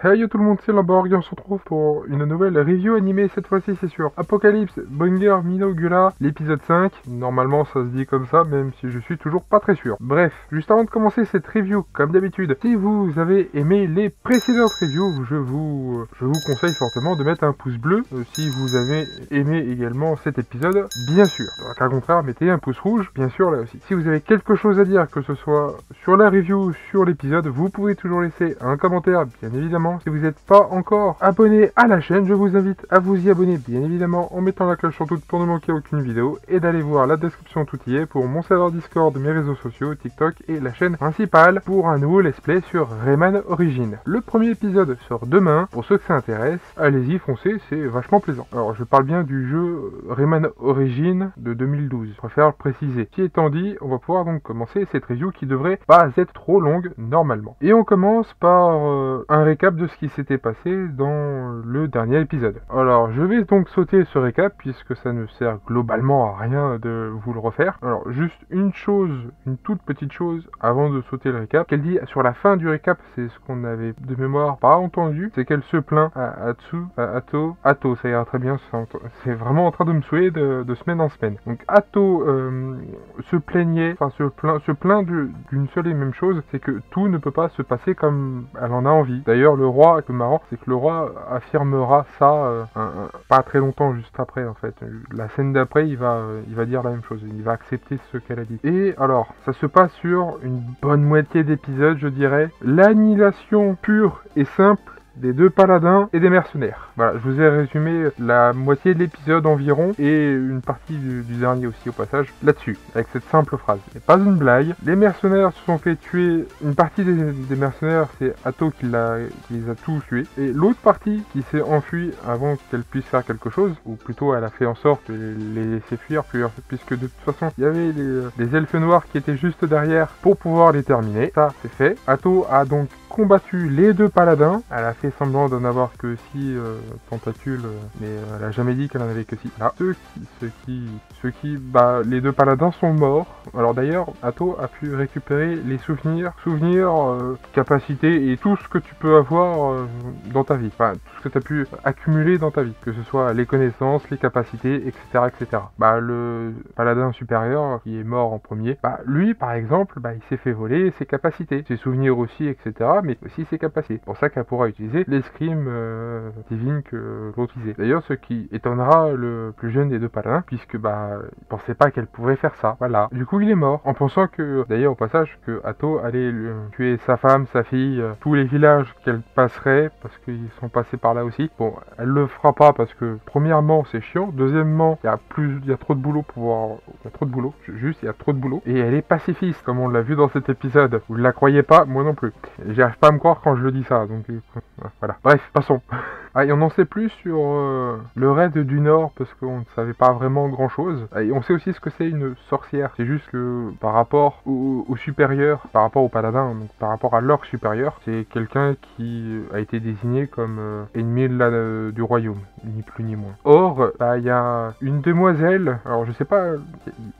Hey yo tout le monde, c'est Lamborg et on se retrouve pour une nouvelle review animée. Cette fois-ci c'est sur Apocalypse Banger Minogula, l'épisode 5. Normalement ça se dit comme ça, même si je suis toujours pas très sûr. Bref, juste avant de commencer cette review, comme d'habitude, si vous avez aimé les précédentes reviews, je vous conseille fortement de mettre un pouce bleu. Si vous avez aimé également cet épisode, bien sûr. Dans le cas contraire, mettez un pouce rouge, bien sûr là aussi. Si vous avez quelque chose à dire, que ce soit sur la review ou sur l'épisode, vous pouvez toujours laisser un commentaire, bien évidemment. Si vous n'êtes pas encore abonné à la chaîne, je vous invite à vous y abonner, bien évidemment, en mettant la cloche sur toute pour ne manquer aucune vidéo, et d'aller voir la description tout y est pour mon serveur Discord, mes réseaux sociaux, TikTok et la chaîne principale pour un nouveau let's play sur Rayman Origins. Le premier épisode sort demain, pour ceux que ça intéresse, allez-y, foncez, c'est vachement plaisant. Alors je parle bien du jeu Rayman Origins de 2012, je préfère le préciser. Qui étant dit, on va pouvoir donc commencer cette review qui devrait pas être trop longue normalement. Et on commence par un récap de ce qui s'était passé dans le dernier épisode. Alors je vais donc sauter ce récap puisque ça ne sert globalement à rien de vous le refaire. Alors juste une chose, une toute petite chose avant de sauter le récap, qu'elle dit sur la fin du récap, c'est ce qu'on avait de mémoire pas entendu, c'est qu'elle se plaint à Atto, ça ira très bien, c'est vraiment en train de me saouler de semaine en semaine. Donc Atto se plaignait, enfin se plaint d'une seule et même chose, c'est que tout ne peut pas se passer comme elle en a envie. D'ailleurs le roi, le marrant, c'est que le roi affirmera ça pas très longtemps juste après en fait. La scène d'après, il va dire la même chose, il va accepter ce qu'elle a dit. Et alors, ça se passe sur une bonne moitié d'épisodes, je dirais. L'annihilation pure et simple des deux paladins et des mercenaires. Voilà, je vous ai résumé la moitié de l'épisode environ et une partie du dernier aussi au passage là-dessus, avec cette simple phrase. C'est pas une blague, les mercenaires se sont fait tuer, une partie des mercenaires, c'est Atto qui les a tous tués, et l'autre partie qui s'est enfuie avant qu'elle puisse faire quelque chose, ou plutôt elle a fait en sorte de les laisser fuir, puisque de toute façon il y avait les elfes noirs qui étaient juste derrière pour pouvoir les terminer. Ça c'est fait. Atto a donc combattu les deux paladins. Elle a fait semblant d'en avoir que 6 tentacules, mais elle a jamais dit qu'elle en avait que 6. Là, les deux paladins sont morts. Alors d'ailleurs, Atto a pu récupérer les souvenirs, capacités et tout ce que tu peux avoir dans ta vie. Enfin, tout ce que tu as pu accumuler dans ta vie, que ce soit les connaissances, les capacités, etc., etc. Le paladin supérieur qui est mort en premier, lui, par exemple, il s'est fait voler ses capacités, ses souvenirs aussi, etc., mais aussi ses capacités. C'est pour ça qu'elle pourra utiliser l'escrime divine que l'autre utilisait. D'ailleurs, ce qui étonnera le plus jeune des deux paladins, puisque il pensait pas qu'elle pouvait faire ça. Voilà. Du coup, il est mort, en pensant que, d'ailleurs, au passage, que Atto allait tuer sa femme, sa fille, tous les villages qu'elle passerait, parce qu'ils sont passés par là aussi. Bon, elle le fera pas parce que, premièrement, c'est chiant. Deuxièmement, il y a trop de boulot pour voir. Il y a trop de boulot. Il y a trop de boulot. Et elle est pacifiste, comme on l'a vu dans cet épisode. Vous ne la croyez pas, moi non plus. J'arrive pas à me croire quand je le dis ça, donc voilà. Bref, passons. Et on n'en sait plus sur le raid du Nord, parce qu'on ne savait pas vraiment grand chose. Et on sait aussi ce que c'est une sorcière. C'est juste que par rapport au supérieur, par rapport au paladin, donc par rapport à leur supérieur, c'est quelqu'un qui a été désigné comme ennemi du royaume, ni plus ni moins. Or, il y a une demoiselle, alors je sais pas,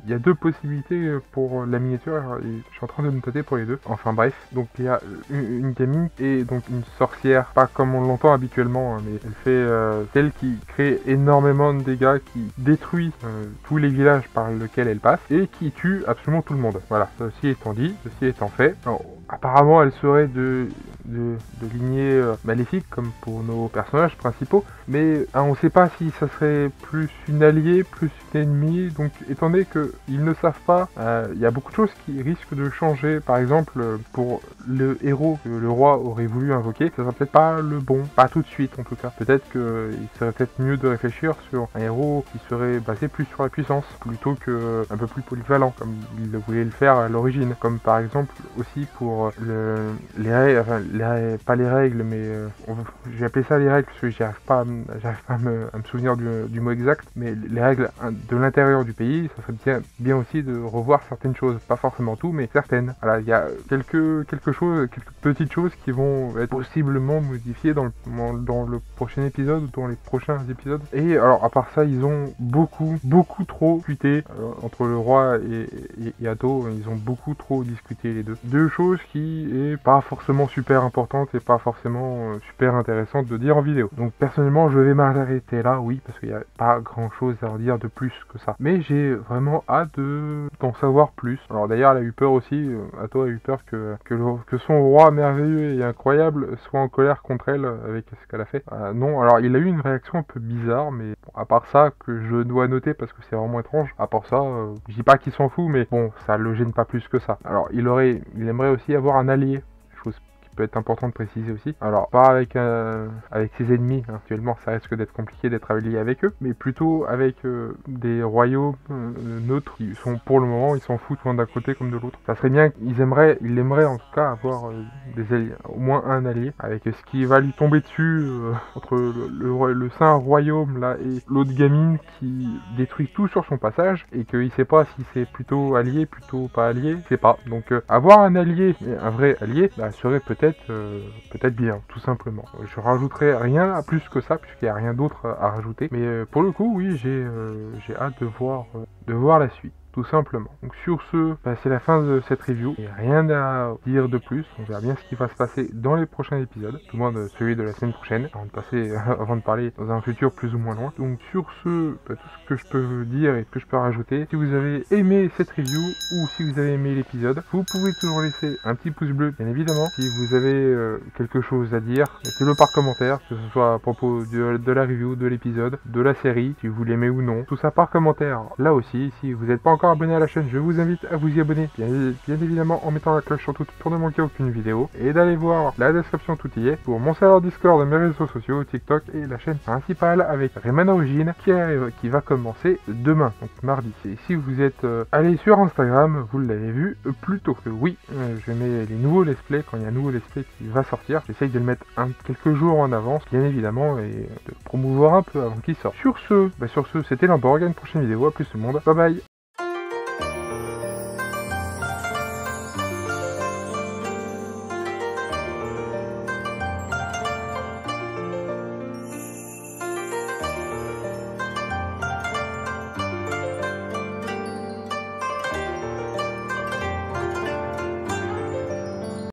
il y a deux possibilités pour la miniature, et je suis en train de me tâter pour les deux. Enfin bref, donc il y a une gamine et donc une sorcière, pas comme on l'entend habituellement, mais elle fait celle qui crée énormément de dégâts, qui détruit tous les villages par lesquels elle passe et qui tue absolument tout le monde. Voilà, ceci étant dit, ceci étant fait. Alors, apparemment, elle serait de lignée maléfique comme pour nos personnages principaux, mais on ne sait pas si ça serait plus une alliée, plus une ennemie. Donc étant donné qu'ils ne savent pas, il y a beaucoup de choses qui risquent de changer. Par exemple, pour le héros que le roi aurait voulu invoquer, ça serait peut-être pas le bon, pas tout de suite en tout cas. Peut-être qu'il serait peut-être mieux de réfléchir sur un héros qui serait basé plus sur la puissance, plutôt que un peu plus polyvalent, comme il voulait le faire à l'origine. Comme par exemple aussi pour les règles, enfin pas les règles, mais j'ai appelé ça les règles parce que j'arrive pas à me souvenir du mot exact, mais les règles de l'intérieur du pays, ça serait bien aussi de revoir certaines choses, pas forcément tout, mais certaines. Voilà, il y a quelques petites choses qui vont être possiblement modifiées dans le prochain épisode ou dans les prochains épisodes. Et alors à part ça, ils ont beaucoup trop discuté entre le roi et Atto, ils ont beaucoup trop discuté les deux. Deux choses qui est pas forcément super super importantes et pas forcément super intéressantes de dire en vidéo. Donc personnellement je vais m'arrêter là, oui, parce qu'il n'y a pas grand chose à en dire de plus que ça. Mais j'ai vraiment hâte d'en savoir plus. Alors d'ailleurs elle a eu peur aussi, Atto a eu peur que son roi merveilleux et incroyable soit en colère contre elle avec ce qu'elle a fait. Non, alors il a eu une réaction un peu bizarre, mais bon, à part ça que je dois noter parce que c'est vraiment étrange, à part ça, je dis pas qu'il s'en fout, mais bon, ça le gêne pas plus que ça. Alors il aimerait aussi avoir un allié, chose qui peut être important de préciser aussi. Alors pas avec ses ennemis, hein. Actuellement ça risque d'être compliqué d'être allié avec eux, mais plutôt avec des royaumes neutres qui sont pour le moment, ils s'en foutent loin d'un côté comme de l'autre. Ça serait bien, il aimerait en tout cas avoir des alliés, au moins un allié, avec ce qui va lui tomber dessus entre le saint royaume là et l'autre gamine qui détruit tout sur son passage et qu'il sait pas si c'est plutôt allié, plutôt pas allié, il sait pas. Donc avoir un allié, un vrai allié, serait peut-être bien, tout simplement. Je rajouterai rien à plus que ça puisqu'il n'y a rien d'autre à rajouter. Mais pour le coup, oui, j'ai hâte de voir la suite. Tout simplement. Donc sur ce, c'est la fin de cette review. Il n'y a rien à dire de plus. On verra bien ce qui va se passer dans les prochains épisodes. Tout le moins celui de la semaine prochaine. Avant de parler dans un futur plus ou moins loin. Donc sur ce, tout ce que je peux dire et ce que je peux rajouter. Si vous avez aimé cette review ou si vous avez aimé l'épisode, vous pouvez toujours laisser un petit pouce bleu, bien évidemment. Si vous avez quelque chose à dire, mettez-le par commentaire. Que ce soit à propos de la review, de l'épisode, de la série, si vous l'aimez ou non. Tout ça par commentaire. Là aussi, si vous n'êtes pas encore abonné à la chaîne, je vous invite à vous y abonner, bien évidemment en mettant la cloche sur toute pour ne manquer aucune vidéo, et d'aller voir la description, tout y est, pour mon serveur Discord, mes réseaux sociaux, TikTok et la chaîne principale avec Rayman Origins qui va commencer demain, donc mardi. Et si vous êtes allé sur Instagram, vous l'avez vu plus tôt. Oui, je mets les nouveaux let's play quand il y a un nouveau let's play qui va sortir. J'essaye de le mettre quelques jours en avance, bien évidemment, et de promouvoir un peu avant qu'il sorte. Sur ce, c'était Lamborg, à une prochaine vidéo, à plus tout le monde, bye bye.